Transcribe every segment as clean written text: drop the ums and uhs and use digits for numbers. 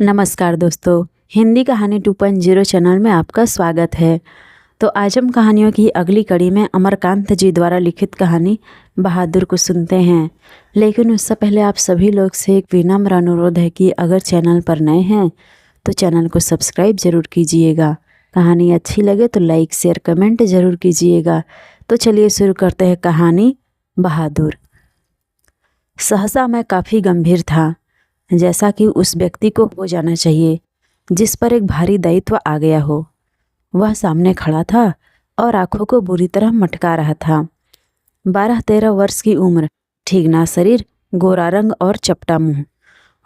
नमस्कार दोस्तों, हिंदी कहानी 2.0 चैनल में आपका स्वागत है। तो आज हम कहानियों की अगली कड़ी में अमरकांत जी द्वारा लिखित कहानी बहादुर को सुनते हैं। लेकिन उससे पहले आप सभी लोग से एक विनम्र अनुरोध है कि अगर चैनल पर नए हैं तो चैनल को सब्सक्राइब ज़रूर कीजिएगा। कहानी अच्छी लगे तो लाइक शेयर कमेंट ज़रूर कीजिएगा। तो चलिए शुरू करते हैं कहानी बहादुर। सहसा मैं काफ़ी गंभीर था, जैसा कि उस व्यक्ति को हो जाना चाहिए जिस पर एक भारी दायित्व आ गया हो। वह सामने खड़ा था और आंखों को बुरी तरह मटका रहा था। 12-13 वर्ष की उम्र, ठीकना शरीर, गोरा रंग और चपटा मुंह।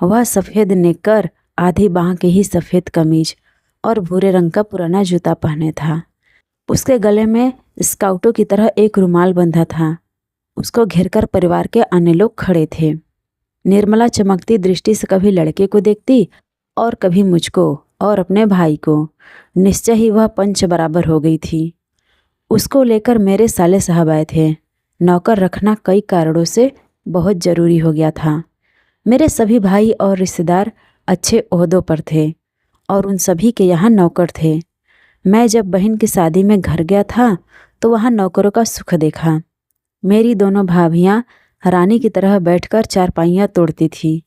वह सफ़ेद नेकर, आधी बाह की ही सफ़ेद कमीज और भूरे रंग का पुराना जूता पहने था। उसके गले में स्काउटों की तरह एक रुमाल बंधा था। उसको घेरकर परिवार के अन्य लोग खड़े थे। निर्मला चमकती दृष्टि से कभी लड़के को देखती और कभी मुझको और अपने भाई को। निश्चय ही वह पंच बराबर हो गई थी। उसको लेकर मेरे साले साहब आए थे। नौकर रखना कई कारणों से बहुत ज़रूरी हो गया था। मेरे सभी भाई और रिश्तेदार अच्छे ओहदों पर थे और उन सभी के यहाँ नौकर थे। मैं जब बहन की शादी में घर गया था तो वहाँ नौकरों का सुख देखा। मेरी दोनों भाभियाँ रानी की तरह बैठकर चारपाइयाँ तोड़ती थी,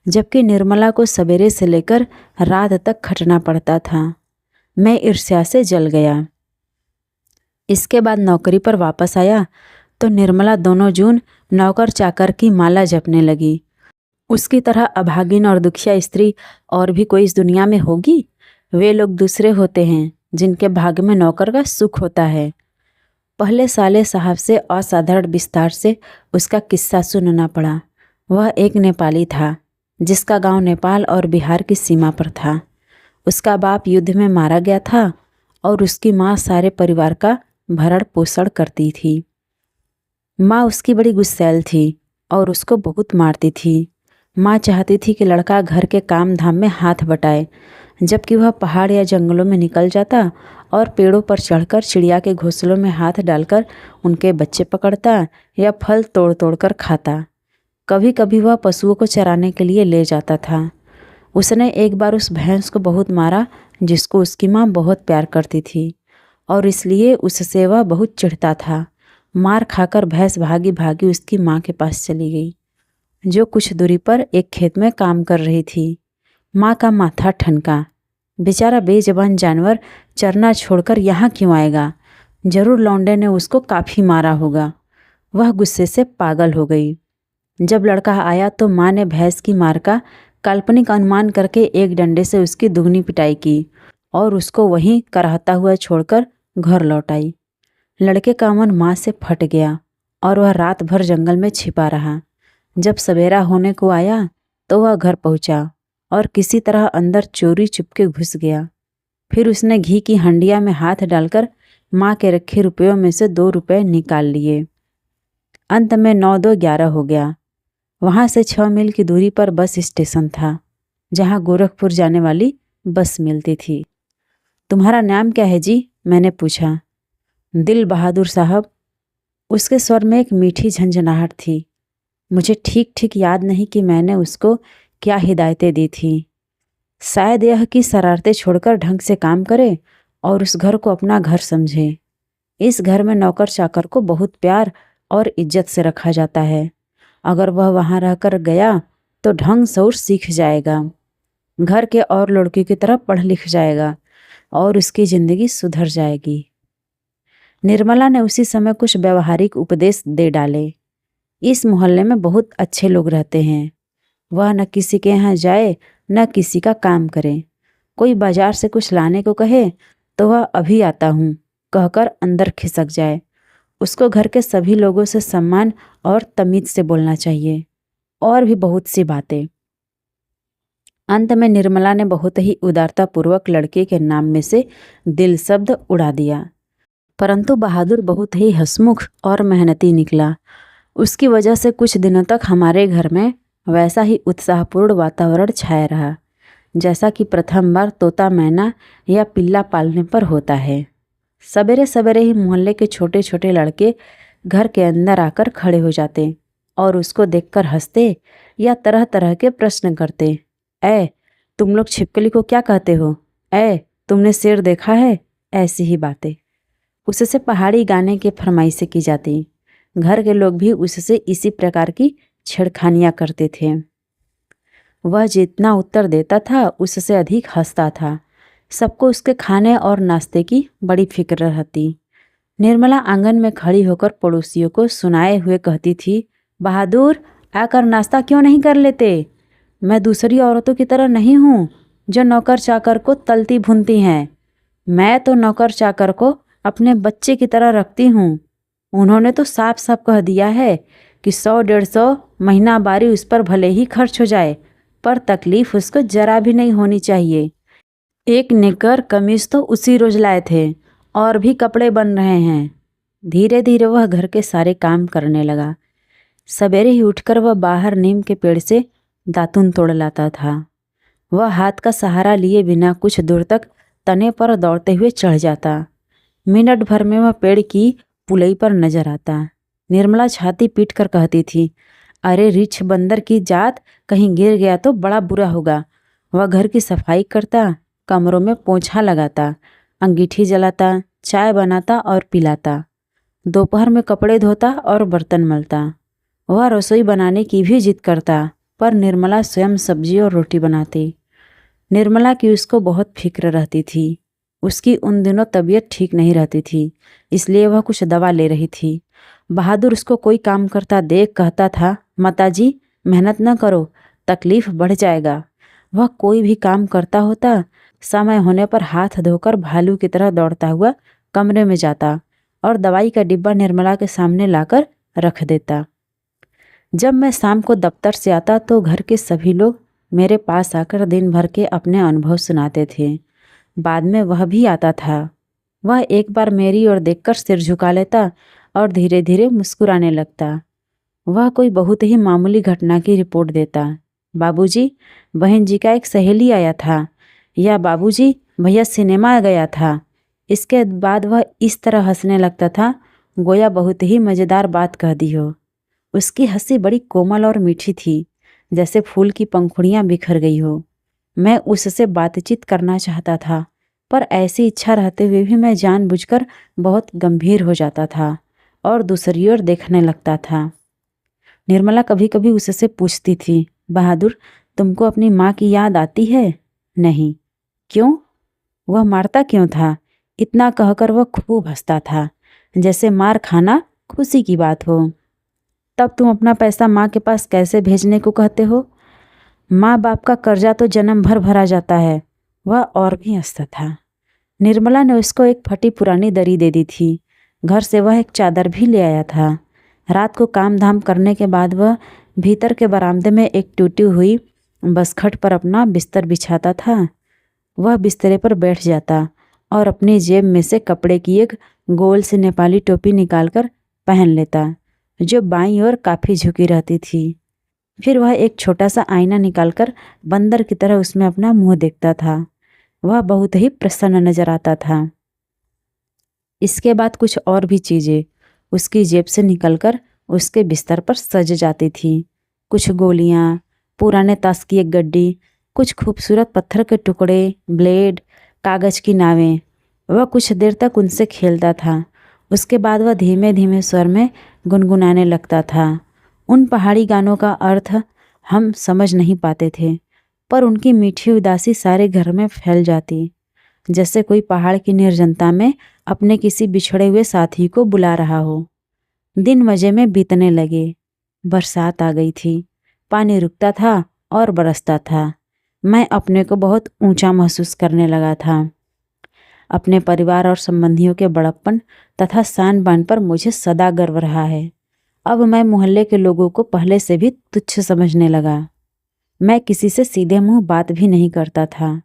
जबकि निर्मला को सवेरे से लेकर रात तक खटना पड़ता था। मैं ईर्ष्या से जल गया। इसके बाद नौकरी पर वापस आया तो निर्मला दोनों जून नौकर चाकर की माला जपने लगी। उसकी तरह अभागिन और दुखिया स्त्री और भी कोई इस दुनिया में होगी? वे लोग दूसरे होते हैं जिनके भाग्य में नौकर का सुख होता है। पहले साले साहब से असाधारण विस्तार से उसका किस्सा सुनना पड़ा। वह एक नेपाली था जिसका गांव नेपाल और बिहार की सीमा पर था। उसका बाप युद्ध में मारा गया था और उसकी माँ सारे परिवार का भरण पोषण करती थी। माँ उसकी बड़ी गुस्सैल थी और उसको बहुत मारती थी। माँ चाहती थी कि लड़का घर के काम धाम में हाथ बटाए, जबकि वह पहाड़ या जंगलों में निकल जाता और पेड़ों पर चढ़कर चिड़िया के घोंसलों में हाथ डालकर उनके बच्चे पकड़ता या फल तोड़ तोड़ कर खाता। कभी कभी वह पशुओं को चराने के लिए ले जाता था। उसने एक बार उस भैंस को बहुत मारा जिसको उसकी माँ बहुत प्यार करती थी और इसलिए उससे वह बहुत चिढ़ता था। मार खाकर भैंस भागी भागी उसकी माँ के पास चली गई, जो कुछ दूरी पर एक खेत में काम कर रही थी। माँ का माथा ठनका। बेचारा बेजबान जानवर चरना छोड़कर यहाँ क्यों आएगा? जरूर लौंडे ने उसको काफ़ी मारा होगा। वह गुस्से से पागल हो गई। जब लड़का आया तो माँ ने भैंस की मार का काल्पनिक अनुमान करके एक डंडे से उसकी दुगनी पिटाई की और उसको वहीं कराहता हुआ छोड़कर घर लौट आई। लड़के का मन माँ से फट गया और वह रात भर जंगल में छिपा रहा। जब सवेरा होने को आया तो वह घर पहुँचा और किसी तरह अंदर चोरी चुपके घुस गया। फिर उसने घी की हंडिया में हाथ डालकर माँ के रखे रुपयों में से 2 रुपये निकाल लिए। अंत में 9-2-11 हो गया। वहाँ से 6 मील की दूरी पर बस स्टेशन था, जहाँ गोरखपुर जाने वाली बस मिलती थी। तुम्हारा नाम क्या है जी? मैंने पूछा। दिल बहादुर साहब। उसके स्वर में एक मीठी झंझनाहट थी। मुझे ठीक ठीक याद नहीं कि मैंने उसको क्या हिदायतें दी थी। शायद यह कि शरारतें छोड़कर ढंग से काम करे और उस घर को अपना घर समझे। इस घर में नौकर चाकर को बहुत प्यार और इज्जत से रखा जाता है। अगर वह वहाँ रहकर गया तो ढंग सौर सीख जाएगा, घर के और लड़कियों की तरह पढ़ लिख जाएगा और उसकी ज़िंदगी सुधर जाएगी। निर्मला ने उसी समय कुछ व्यवहारिक उपदेश दे डाले। इस मोहल्ले में बहुत अच्छे लोग रहते हैं। वह न किसी के यहाँ जाए न किसी का काम करे। कोई बाजार से कुछ लाने को कहे तो वह अभी आता हूँ कहकर अंदर खिसक जाए। उसको घर के सभी लोगों से सम्मान और तमीज से बोलना चाहिए, और भी बहुत सी बातें। अंत में निर्मला ने बहुत ही उदारतापूर्वक लड़के के नाम में से दिल शब्द उड़ा दिया। परंतु बहादुर बहुत ही हंसमुख और मेहनती निकला। उसकी वजह से कुछ दिनों तक हमारे घर में वैसा ही उत्साहपूर्ण वातावरण छाया रहा, जैसा कि प्रथम बार तोता मैना या पिल्ला पालने पर होता है। सवेरे सवेरे ही मोहल्ले के छोटे छोटे लड़के घर के अंदर आकर खड़े हो जाते और उसको देखकर हंसते या तरह तरह के प्रश्न करते। तुम लोग छिपकली को क्या कहते हो? तुमने शेर देखा है? ऐसी ही बातें उससे पहाड़ी गाने के फरमाइशें की जाती। घर के लोग भी उससे इसी प्रकार की छेड़खानियाँ करते थे। वह जितना उत्तर देता था उससे अधिक हंसता था। सबको उसके खाने और नाश्ते की बड़ी फिक्र रहती। निर्मला आंगन में खड़ी होकर पड़ोसियों को सुनाए हुए कहती थी, बहादुर, आकर नाश्ता क्यों नहीं कर लेते? मैं दूसरी औरतों की तरह नहीं हूँ जो नौकर चाकर को तलती भूनती हैं। मैं तो नौकर चाकर को अपने बच्चे की तरह रखती हूँ। उन्होंने तो साफ साफ कह दिया है कि 100-150 महीना बारी उस पर भले ही खर्च हो जाए, पर तकलीफ उसको जरा भी नहीं होनी चाहिए। एक निकर कमीज तो उसी रोज लाए थे और भी कपड़े बन रहे हैं। धीरे धीरे वह घर के सारे काम करने लगा। सवेरे ही उठकर वह बाहर नीम के पेड़ से दातुन तोड़ लाता था। वह हाथ का सहारा लिए बिना कुछ दूर तक तने पर दौड़ते हुए चढ़ जाता। मिनट भर में वह पेड़ की पुलई पर नजर आता। निर्मला छाती पीट कर कहती थी, अरे रिछ बंदर की जात, कहीं गिर गया तो बड़ा बुरा होगा। वह घर की सफाई करता, कमरों में पोंछा लगाता, अंगीठी जलाता, चाय बनाता और पिलाता। दोपहर में कपड़े धोता और बर्तन मलता। वह रसोई बनाने की भी जिद करता, पर निर्मला स्वयं सब्जी और रोटी बनाती। निर्मला की उसको बहुत फिक्र रहती थी। उसकी उन दिनों तबीयत ठीक नहीं रहती थी, इसलिए वह कुछ दवा ले रही थी। बहादुर उसको कोई काम करता देख कहता था, माताजी मेहनत न करो, तकलीफ बढ़ जाएगा। वह कोई भी काम करता होता, समय होने पर हाथ धोकर भालू की तरह दौड़ता हुआ कमरे में जाता और दवाई का डिब्बा निर्मला के सामने लाकर रख देता। जब मैं शाम को दफ्तर से आता तो घर के सभी लोग मेरे पास आकर दिन भर के अपने अनुभव सुनाते थे। बाद में वह भी आता था। वह एक बार मेरी ओर देखकर सिर झुका लेता और धीरे धीरे मुस्कुराने लगता। वह कोई बहुत ही मामूली घटना की रिपोर्ट देता। बाबूजी, बहन जी का एक सहेली आया था, या बाबूजी भैया सिनेमा गया था। इसके बाद वह इस तरह हंसने लगता था गोया बहुत ही मज़ेदार बात कह दी हो। उसकी हंसी बड़ी कोमल और मीठी थी, जैसे फूल की पंखुड़ियाँ बिखर गई हो। मैं उससे बातचीत करना चाहता था, पर ऐसी इच्छा रहते हुए भी मैं जानबूझकर बहुत गंभीर हो जाता था और दूसरी ओर देखने लगता था। निर्मला कभी कभी उससे पूछती थी, बहादुर, तुमको अपनी माँ की याद आती है? नहीं। क्यों? वह मारता क्यों था? इतना कहकर वह खूब हंसता था, जैसे मार खाना खुशी की बात हो। तब तुम अपना पैसा माँ के पास कैसे भेजने को कहते हो? माँ बाप का कर्जा तो जन्म भर भरा जाता है। वह और भी हंसता था। निर्मला ने उसको एक फटी पुरानी दरी दे दी थी। घर से वह एक चादर भी ले आया था। रात को काम धाम करने के बाद वह भीतर के बरामदे में एक टूटी हुई बसखट पर अपना बिस्तर बिछाता था। वह बिस्तरे पर बैठ जाता और अपनी जेब में से कपड़े की एक गोल सी नेपाली टोपी निकालकर पहन लेता, जो बाईं ओर काफ़ी झुकी रहती थी। फिर वह एक छोटा सा आईना निकालकर बंदर की तरह उसमें अपना मुंह देखता था। वह बहुत ही प्रसन्न नजर आता था। इसके बाद कुछ और भी चीज़ें उसकी जेब से निकलकर उसके बिस्तर पर सज जाती थी। कुछ गोलियां, पुराने ताश की एक गड्डी, कुछ खूबसूरत पत्थर के टुकड़े, ब्लेड, कागज की नावें। वह कुछ देर तक उनसे खेलता था। उसके बाद वह धीमे धीमे स्वर में गुनगुनाने लगता था। उन पहाड़ी गानों का अर्थ हम समझ नहीं पाते थे, पर उनकी मीठी उदासी सारे घर में फैल जाती, जैसे कोई पहाड़ की निर्जनता में अपने किसी बिछड़े हुए साथी को बुला रहा हो। दिन मज़े में बीतने लगे। बरसात आ गई थी। पानी रुकता था और बरसता था। मैं अपने को बहुत ऊंचा महसूस करने लगा था। अपने परिवार और संबंधियों के बड़प्पन तथा शान बान पर मुझे सदा गर्व रहा है। अब मैं मोहल्ले के लोगों को पहले से भी तुच्छ समझने लगा। मैं किसी से सीधे मुंह बात भी नहीं करता था,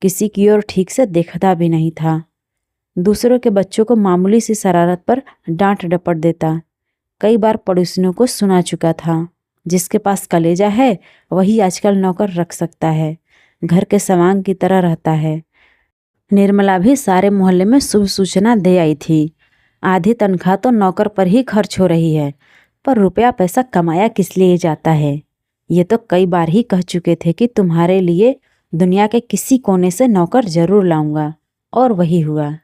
किसी की ओर ठीक से देखता भी नहीं था। दूसरों के बच्चों को मामूली सी शरारत पर डांट डपट देता। कई बार पड़ोसियों को सुना चुका था, जिसके पास कलेजा है वही आजकल नौकर रख सकता है, घर के सामान की तरह रहता है। निर्मला भी सारे मोहल्ले में शुभ सूचना दे आई थी। आधी तनख्वाह तो नौकर पर ही खर्च हो रही है, पर रुपया पैसा कमाया किस लिए जाता है? ये तो कई बार ही कह चुके थे कि तुम्हारे लिए दुनिया के किसी कोने से नौकर जरूर लाऊंगा। और वही हुआ।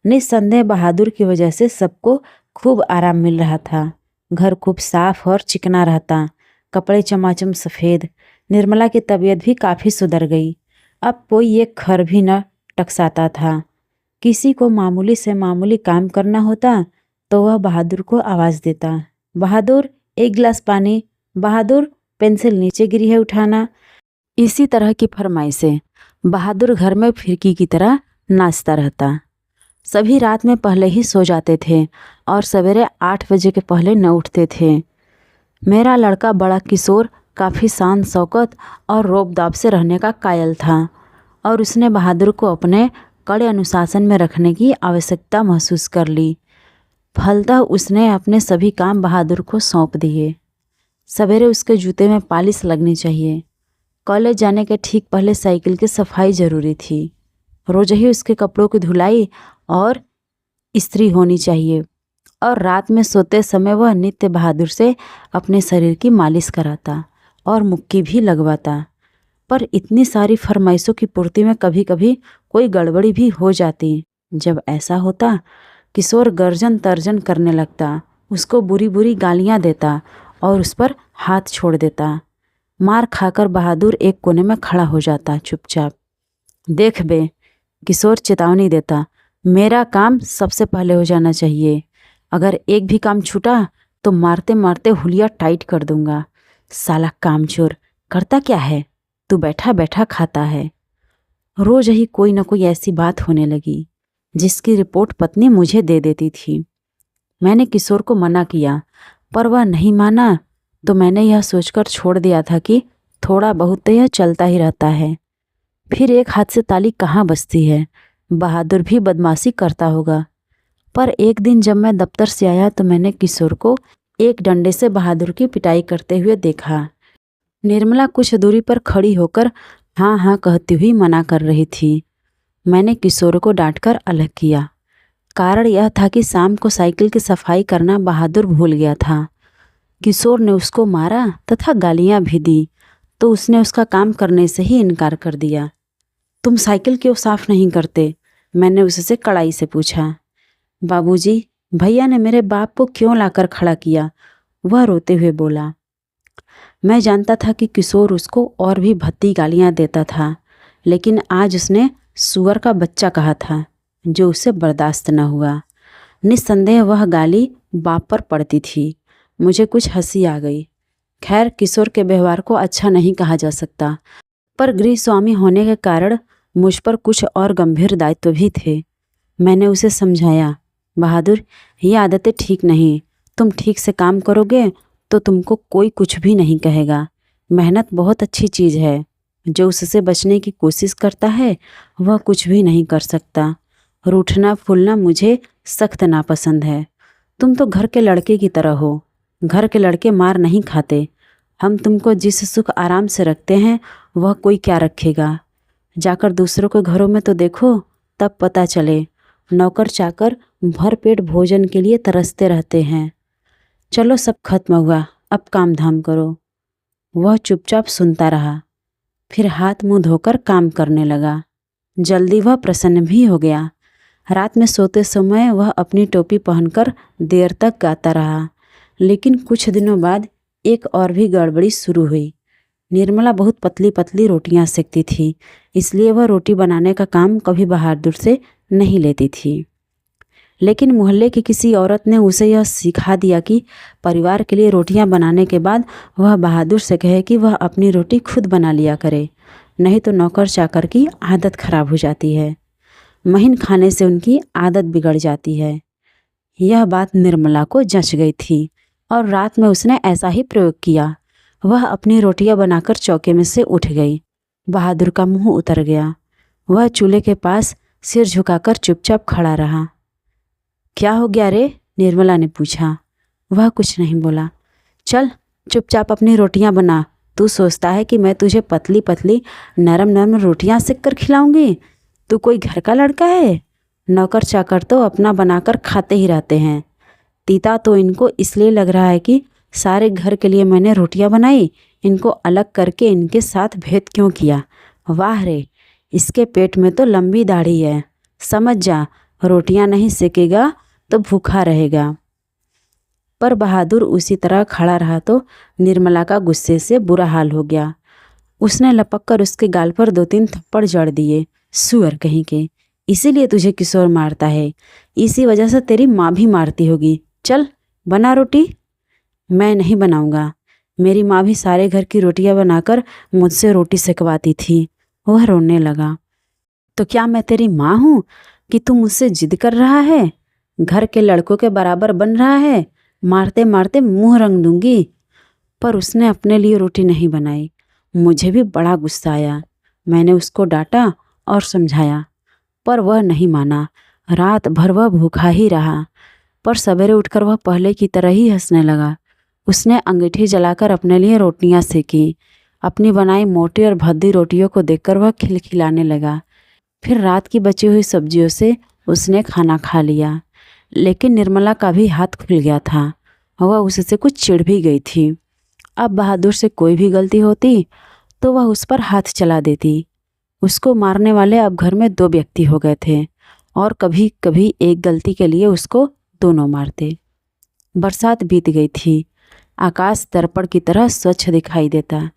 निस्संदेह बहादुर की वजह से सबको खूब आराम मिल रहा था। घर खूब साफ और चिकना रहता, कपड़े चमाचम सफ़ेद। निर्मला की तबीयत भी काफ़ी सुधर गई। अब कोई एक खर भी न टकसाता था। किसी को मामूली से मामूली काम करना होता तो वह बहादुर को आवाज़ देता, बहादुर एक गिलास पानी, बहादुर पेंसिल नीचे गिरी है उठाना। इसी तरह की फरमाइशें बहादुर घर में फिरकी की तरह नाचता रहता। सभी रात में पहले ही सो जाते थे और सवेरे 8 बजे के पहले न उठते थे। मेरा लड़का बड़ा किशोर काफ़ी शान शौकत और रोब-दाब से रहने का कायल था और उसने बहादुर को अपने कड़े अनुशासन में रखने की आवश्यकता महसूस कर ली। फलतः उसने अपने सभी काम बहादुर को सौंप दिए। सवेरे उसके जूते में पालिश लगनी चाहिए। कॉलेज जाने के ठीक पहले साइकिल की सफाई ज़रूरी थी। रोज ही उसके कपड़ों की धुलाई और इस्त्री होनी चाहिए और रात में सोते समय वह नित्य बहादुर से अपने शरीर की मालिश कराता और मुक्की भी लगवाता। पर इतनी सारी फरमाइशों की पूर्ति में कभी कभी कोई गड़बड़ी भी हो जाती। जब ऐसा होता, किशोर गर्जन तर्जन करने लगता, उसको बुरी बुरी गालियां देता और उस पर हाथ छोड़ देता। मार खाकर बहादुर एक कोने में खड़ा हो जाता चुपचाप। देख बे, किशोर चेतावनी देता, मेरा काम सबसे पहले हो जाना चाहिए। अगर एक भी काम छूटा तो मारते मारते हुलिया टाइट कर दूंगा। साला कामचोर, करता क्या है? तू बैठा बैठा खाता है। रोज ही कोई न कोई ऐसी बात होने लगी जिसकी रिपोर्ट पत्नी मुझे दे देती थी। मैंने किशोर को मना किया पर वह नहीं माना तो मैंने यह सोचकर छोड़ दिया था कि थोड़ा बहुत तो यह चलता ही रहता है। फिर एक हाथ से ताली कहाँ बजती है, बहादुर भी बदमाशी करता होगा। पर एक दिन जब मैं दफ्तर से आया तो मैंने किशोर को एक डंडे से बहादुर की पिटाई करते हुए देखा। निर्मला कुछ दूरी पर खड़ी होकर हाँ हाँ कहती हुई मना कर रही थी। मैंने किशोर को डांटकर अलग किया। कारण यह था कि शाम को साइकिल की सफाई करना बहादुर भूल गया था। किशोर ने उसको मारा तथा गालियाँ भी दी तो उसने उसका काम करने से ही इनकार कर दिया। तुम साइकिल क्यों साफ नहीं करते? मैंने उससे कड़ाई से पूछा। बाबूजी, भैया ने मेरे बाप को क्यों लाकर खड़ा किया? वह रोते हुए बोला। मैं जानता था कि किशोर उसको और भी भद्दी गालियाँ देता था, लेकिन आज उसने सुअर का बच्चा कहा था जो उसे बर्दाश्त न हुआ। निस्संदेह वह गाली बाप पर पड़ती थी। मुझे कुछ हंसी आ गई। खैर, किशोर के व्यवहार को अच्छा नहीं कहा जा सकता, पर गृह स्वामी होने के कारण मुझ पर कुछ और गंभीर दायित्व भी थे। मैंने उसे समझाया, बहादुर, ये आदतें ठीक नहीं। तुम ठीक से काम करोगे तो तुमको कोई कुछ भी नहीं कहेगा। मेहनत बहुत अच्छी चीज़ है। जो उससे बचने की कोशिश करता है वह कुछ भी नहीं कर सकता। रूठना फूलना मुझे सख्त नापसंद है। तुम तो घर के लड़के की तरह हो। घर के लड़के मार नहीं खाते। हम तुमको जिस सुख आराम से रखते हैं वह कोई क्या रखेगा। जाकर दूसरों के घरों में तो देखो, तब पता चले। नौकर चाकर भर पेट भोजन के लिए तरसते रहते हैं। चलो, सब खत्म हुआ, अब काम धाम करो। वह चुपचाप सुनता रहा, फिर हाथ मुंह धोकर काम करने लगा। जल्दी वह प्रसन्न भी हो गया। रात में सोते समय वह अपनी टोपी पहनकर देर तक गाता रहा। लेकिन कुछ दिनों बाद एक और भी गड़बड़ी शुरू हुई। निर्मला बहुत पतली पतली रोटियां सेकती थी, इसलिए वह रोटी बनाने का काम कभी बहादुर से नहीं लेती थी। लेकिन मोहल्ले की किसी औरत ने उसे यह सिखा दिया कि परिवार के लिए रोटियां बनाने के बाद वह बहादुर से कहे कि वह अपनी रोटी खुद बना लिया करे, नहीं तो नौकर चाकर की आदत खराब हो जाती है। महीन खाने से उनकी आदत बिगड़ जाती है। यह बात निर्मला को जच गई थी और रात में उसने ऐसा ही प्रयोग किया। वह अपनी रोटियां बनाकर चौके में से उठ गई। बहादुर का मुंह उतर गया। वह चूल्हे के पास सिर झुकाकर चुपचाप खड़ा रहा। क्या हो गया रे? निर्मला ने पूछा। वह कुछ नहीं बोला। चल, चुपचाप अपनी रोटियां बना। तू सोचता है कि मैं तुझे पतली पतली नरम नरम रोटियां सेक कर खिलाऊंगी? तू कोई घर का लड़का है? नौकर चाकर तो अपना बनाकर खाते ही रहते हैं। तीता तो इनको इसलिए लग रहा है कि सारे घर के लिए मैंने रोटियां बनाई, इनको अलग करके इनके साथ भेद क्यों किया। वाह रे, इसके पेट में तो लंबी दाढ़ी है। समझ जा, रोटियां नहीं सेकेगा तो भूखा रहेगा। पर बहादुर उसी तरह खड़ा रहा तो निर्मला का गुस्से से बुरा हाल हो गया। उसने लपक कर उसके गाल पर 2-3 थप्पड़ जड़ दिए। सुअर कहीं के, इसीलिए तुझे किशोर मारता है, इसी वजह से तेरी माँ भी मारती होगी। चल बना रोटी। मैं नहीं बनाऊंगा, मेरी माँ भी सारे घर की रोटियां बनाकर मुझसे रोटी सेकवाती थी। वह रोने लगा। तो क्या मैं तेरी माँ हूँ कि तू मुझसे जिद कर रहा है? घर के लड़कों के बराबर बन रहा है? मारते मारते मुंह रंग दूंगी। पर उसने अपने लिए रोटी नहीं बनाई। मुझे भी बड़ा गुस्सा आया। मैंने उसको डांटा और समझाया, पर वह नहीं माना। रात भर वह भूखा ही रहा। पर सवेरे उठकर वह पहले की तरह ही हंसने लगा। उसने अंगीठी जलाकर अपने लिए रोटियां सेकीं। अपनी बनाई मोटी और भद्दी रोटियों को देखकर वह खिलखिलाने लगा। फिर रात की बची हुई सब्जियों से उसने खाना खा लिया। लेकिन निर्मला का भी हाथ खुल गया था। वह उससे कुछ चिढ़ भी गई थी। अब बहादुर से कोई भी गलती होती तो वह उस पर हाथ चला देती। उसको मारने वाले अब घर में 2 व्यक्ति हो गए थे और कभी कभी एक गलती के लिए उसको दोनों मारते। बरसात बीत गई थी। आकाश दर्पण की तरह स्वच्छ दिखाई देता।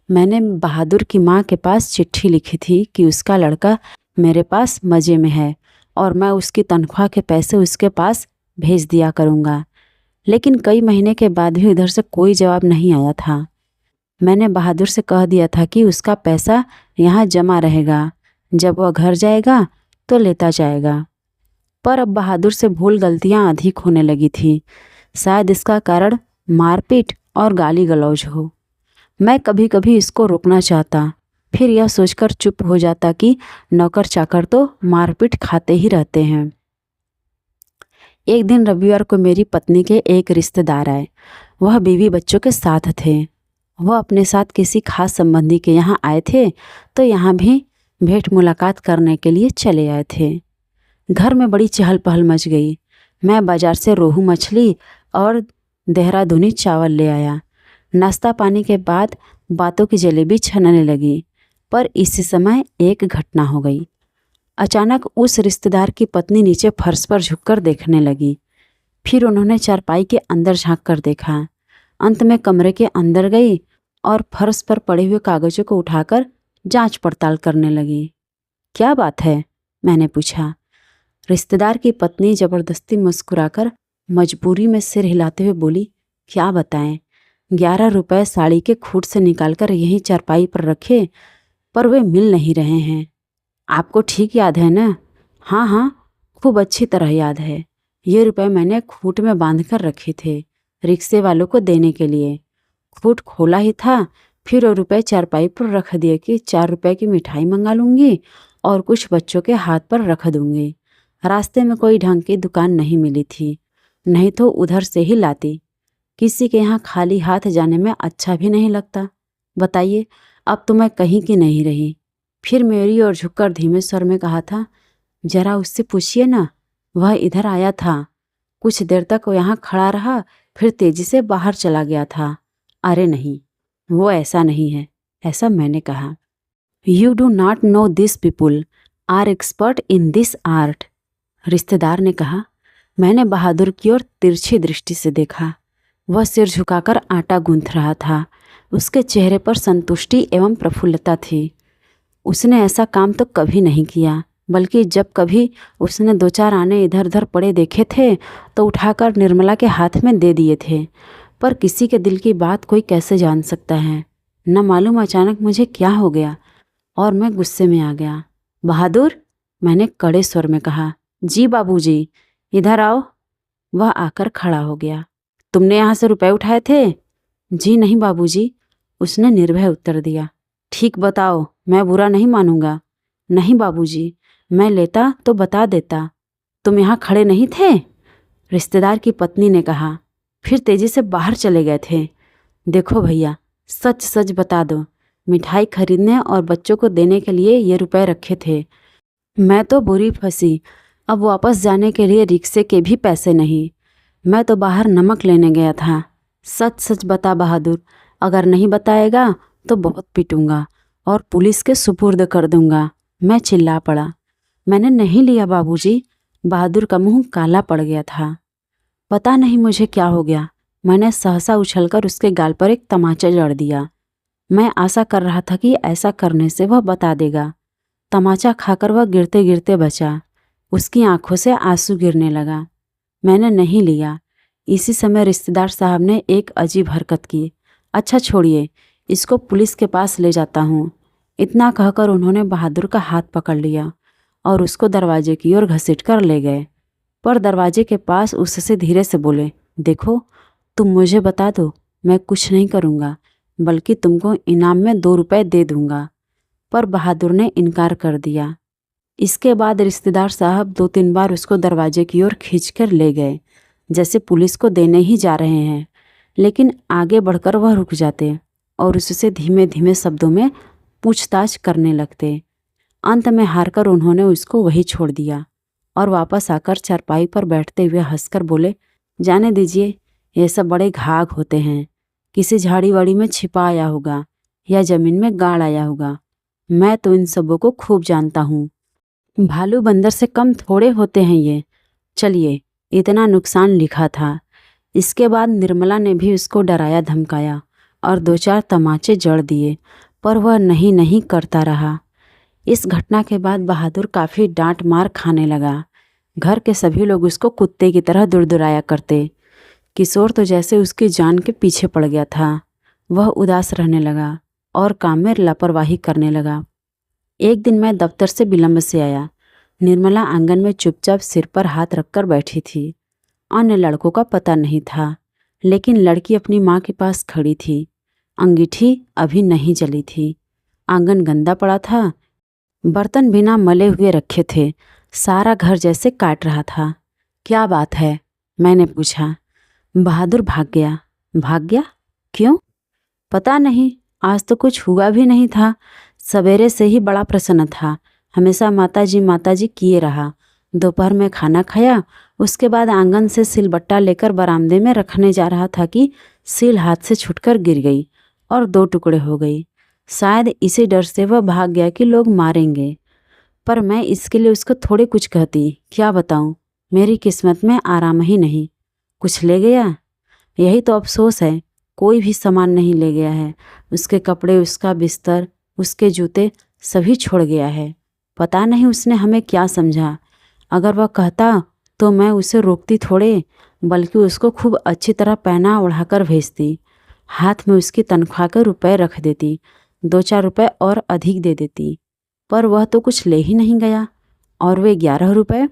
मैंने बहादुर की माँ के पास चिट्ठी लिखी थी कि उसका लड़का मेरे पास मज़े में है और मैं उसकी तनख्वाह के पैसे उसके पास भेज दिया करूँगा। लेकिन कई महीने के बाद भी उधर से कोई जवाब नहीं आया था। मैंने बहादुर से कह दिया था कि उसका पैसा यहाँ जमा रहेगा, जब वह घर जाएगा तो लेता जाएगा। पर अब बहादुर से भूल गलतियाँ अधिक होने लगी थी। शायद इसका कारण मारपीट और गाली गलौज हो। मैं कभी कभी इसको रोकना चाहता, फिर यह सोचकर चुप हो जाता कि नौकर चाकर तो मारपीट खाते ही रहते हैं। एक दिन रविवार को मेरी पत्नी के एक रिश्तेदार आए। वह बीवी बच्चों के साथ थे। वह अपने साथ किसी खास संबंधी के यहाँ आए थे तो यहाँ भी भेंट मुलाकात करने के लिए चले आए थे। घर में बड़ी चहल पहल मच गई। मैं बाजार से रोहू मछली और देहरादूनी चावल ले आया। नाश्ता पानी के बाद बातों की जलेबी छनने लगी। पर इसी समय एक घटना हो गई। अचानक उस रिश्तेदार की पत्नी नीचे फर्श पर झुककर देखने लगी। फिर उन्होंने चारपाई के अंदर झांक कर देखा। अंत में कमरे के अंदर गई और फर्श पर पड़े हुए कागजों को उठाकर जांच पड़ताल करने लगी। क्या बात है? मैंने पूछा। रिश्तेदार की पत्नी जबरदस्ती मुस्कुराकर मजबूरी में सिर हिलाते हुए बोली, क्या बताएं, 11 रुपए साड़ी के खूट से निकालकर यहीं चारपाई पर रखे, पर वे मिल नहीं रहे हैं। आपको ठीक याद है ना? हाँ हाँ, खूब अच्छी तरह याद है। ये रुपए मैंने खूट में बांध कर रखे थे रिक्शे वालों को देने के लिए। खूट खोला ही था, फिर वो रुपए चारपाई पर रख दिए कि 4 रुपए की मिठाई मंगा लूँगी और कुछ बच्चों के हाथ पर रख दूँगी। रास्ते में कोई ढंग की दुकान नहीं मिली थी, नहीं तो उधर से ही लाती। किसी के यहाँ खाली हाथ जाने में अच्छा भी नहीं लगता। बताइए, अब तो मैं कहीं की नहीं रही। फिर मेरी ओर झुककर धीमे स्वर में कहा था, जरा उससे पूछिए ना, वह इधर आया था। कुछ देर तक वो यहाँ खड़ा रहा, फिर तेजी से बाहर चला गया था। अरे नहीं, वो ऐसा नहीं है, ऐसा मैंने कहा। You do not know this people are expert in this art, रिश्तेदार ने कहा। मैंने बहादुर की ओर तिरछी दृष्टि से देखा। वह सिर झुकाकर आटा गूंथ रहा था। उसके चेहरे पर संतुष्टि एवं प्रफुल्लता थी। उसने ऐसा काम तो कभी नहीं किया, बल्कि जब कभी उसने 2-4 आने इधर उधर पड़े देखे थे तो उठाकर निर्मला के हाथ में दे दिए थे। पर किसी के दिल की बात कोई कैसे जान सकता है? न मालूम अचानक मुझे क्या हो गया और मैं गुस्से में आ गया। बहादुर, मैंने कड़े स्वर में कहा। जी बाबूजी, इधर आओ। वह आकर खड़ा हो गया। तुमने यहाँ से रुपए उठाए थे? जी नहीं बाबूजी, उसने निर्भय उत्तर दिया। ठीक बताओ, मैं बुरा नहीं मानूंगा। नहीं बाबूजी, मैं लेता तो बता देता। तुम यहाँ खड़े नहीं थे? रिश्तेदार की पत्नी ने कहा। फिर तेजी से बाहर चले गए थे। देखो भैया, सच सच बता दो, मिठाई खरीदने और बच्चों को देने के लिए ये रुपए रखे थे। मैं तो बुरी फंसी। अब वापस जाने के लिए रिक्शे के भी पैसे नहीं। मैं तो बाहर नमक लेने गया था। सच सच बता बहादुर, अगर नहीं बताएगा तो बहुत पीटूंगा और पुलिस के सुपुर्द कर दूंगा। मैं चिल्ला पड़ा। मैंने नहीं लिया बाबूजी। बहादुर का मुंह काला पड़ गया था। पता नहीं मुझे क्या हो गया। मैंने सहसा उछलकर उसके गाल पर एक तमाचा जड़ दिया। मैं आशा कर रहा था कि ऐसा करने से वह बता देगा। तमाचा खाकर वह गिरते गिरते बचा। उसकी आंखों से आंसू गिरने लगा। मैंने नहीं लिया। इसी समय रिश्तेदार साहब ने एक अजीब हरकत की। अच्छा छोड़िए, इसको पुलिस के पास ले जाता हूँ। इतना कहकर उन्होंने बहादुर का हाथ पकड़ लिया और उसको दरवाजे की ओर घसीट कर ले गए। पर दरवाजे के पास उससे धीरे से बोले, देखो, तुम मुझे बता दो, मैं कुछ नहीं करूँगा, बल्कि तुमको इनाम में 2 रुपए दे दूँगा। पर बहादुर ने इनकार कर दिया। इसके बाद रिश्तेदार साहब 2-3 बार उसको दरवाजे की ओर खींचकर ले गए, जैसे पुलिस को देने ही जा रहे हैं। लेकिन आगे बढ़कर वह रुक जाते और उससे धीमे धीमे शब्दों में पूछताछ करने लगते। अंत में हारकर उन्होंने उसको वही छोड़ दिया और वापस आकर चारपाई पर बैठते हुए हंसकर बोले, जाने दीजिए, ये सब बड़े घाघ होते हैं। किसी झाड़ी वाड़ी में छिपा आया होगा या जमीन में गाड़ आया होगा। मैं तो इन सबों को खूब जानता हूँ। भालू बंदर से कम थोड़े होते हैं ये। चलिए, इतना नुकसान लिखा था। इसके बाद निर्मला ने भी उसको डराया धमकाया और 2-4 तमाचे जड़ दिए, पर वह नहीं नहीं करता रहा। इस घटना के बाद बहादुर काफ़ी डांट मार खाने लगा। घर के सभी लोग उसको कुत्ते की तरह दुरदुराया करते। किशोर तो जैसे उसकी जान के पीछे पड़ गया था। वह उदास रहने लगा और काम में लापरवाही करने लगा। एक दिन मैं दफ्तर से विलंब से आया। निर्मला आंगन में चुपचाप सिर पर हाथ रखकर बैठी थी। अन्य लड़कों का पता नहीं था, लेकिन लड़की अपनी माँ के पास खड़ी थी। अंगीठी अभी नहीं जली थी। आंगन गंदा पड़ा था। बर्तन बिना मले हुए रखे थे। सारा घर जैसे काट रहा था। क्या बात है? मैंने पूछा। बहादुर भाग गया। भाग गया? क्यों? पता नहीं, आज तो कुछ हुआ भी नहीं था। सवेरे से ही बड़ा प्रसन्न था। हमेशा माताजी किए रहा। दोपहर में खाना खाया। उसके बाद आंगन से सिलबट्टा लेकर बरामदे में रखने जा रहा था कि सिल हाथ से छूटकर गिर गई और 2 टुकड़े हो गई। शायद इसी डर से वह भाग गया कि लोग मारेंगे। पर मैं इसके लिए उसको थोड़े कुछ कहती। क्या बताऊं, मेरी किस्मत में आराम ही नहीं। कुछ ले गया? यही तो अफसोस है। कोई भी सामान नहीं ले गया है। उसके कपड़े, उसका बिस्तर, उसके जूते सभी छोड़ गया है। पता नहीं उसने हमें क्या समझा। अगर वह कहता तो मैं उसे रोकती थोड़े, बल्कि उसको खूब अच्छी तरह पहना ओढ़ाकर भेजती। हाथ में उसकी तनख्वाह के रुपए रख देती, 2-4 रुपए और अधिक दे देती। पर वह तो कुछ ले ही नहीं गया। और वे 11 रुपए?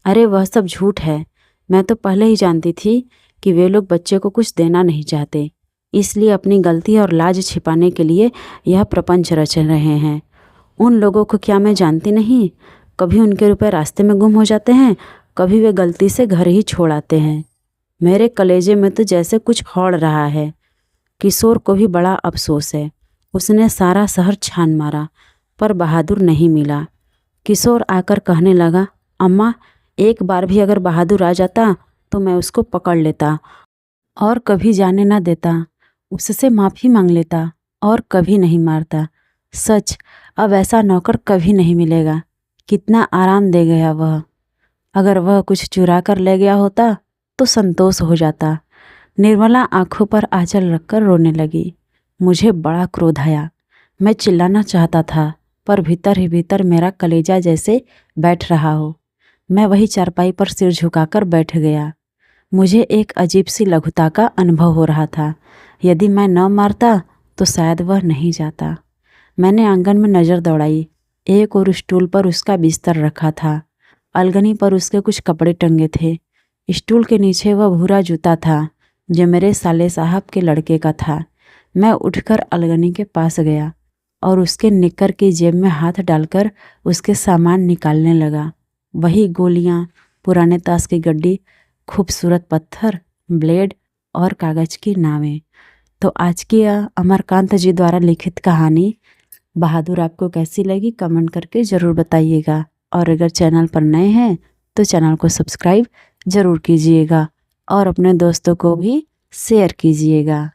अरे वह सब झूठ है। मैं तो पहले ही जानती थी कि वे लोग बच्चे को कुछ देना नहीं चाहते, इसलिए अपनी गलती और लाज छिपाने के लिए यह प्रपंच रच रहे हैं। उन लोगों को क्या मैं जानती नहीं? कभी उनके रुपए रास्ते में गुम हो जाते हैं, कभी वे गलती से घर ही छोड़ आते हैं। मेरे कलेजे में तो जैसे कुछ हौड़ रहा है। किशोर को भी बड़ा अफसोस है। उसने सारा शहर छान मारा, पर बहादुर नहीं मिला। किशोर आकर कहने लगा, अम्मा, एक बार भी अगर बहादुर आ जाता तो मैं उसको पकड़ लेता और कभी जाने ना देता। उससे माफ़ी मांग लेता और कभी नहीं मारता। सच, अब ऐसा नौकर कभी नहीं मिलेगा। कितना आराम दे गया वह। अगर वह कुछ चुरा कर ले गया होता तो संतोष हो जाता। निर्मला आंखों पर आंचल रखकर रोने लगी। मुझे बड़ा क्रोध आया। मैं चिल्लाना चाहता था, पर भीतर ही भीतर मेरा कलेजा जैसे बैठ रहा हो। मैं वही चारपाई पर सिर झुकाकर बैठ गया। मुझे एक अजीब सी लघुता का अनुभव हो रहा था। यदि मैं न मारता तो शायद वह नहीं जाता। मैंने आंगन में नज़र दौड़ाई। एक और स्टूल पर उसका बिस्तर रखा था। अलगनी पर उसके कुछ कपड़े टंगे थे। स्टूल के नीचे वह भूरा जूता था जो मेरे साले साहब के लड़के का था। मैं उठकर अलगनी के पास गया और उसके निक्कर की जेब में हाथ डालकर उसके सामान निकालने लगा। वही गोलियां, पुराने ताश की गड्डी, खूबसूरत पत्थर, ब्लेड और कागज़ की नावें। तो आज की अमरकांत जी द्वारा लिखित कहानी बहादुर आपको कैसी लगी कमेंट करके ज़रूर बताइएगा। और अगर चैनल पर नए हैं तो चैनल को सब्सक्राइब ज़रूर कीजिएगा और अपने दोस्तों को भी शेयर कीजिएगा।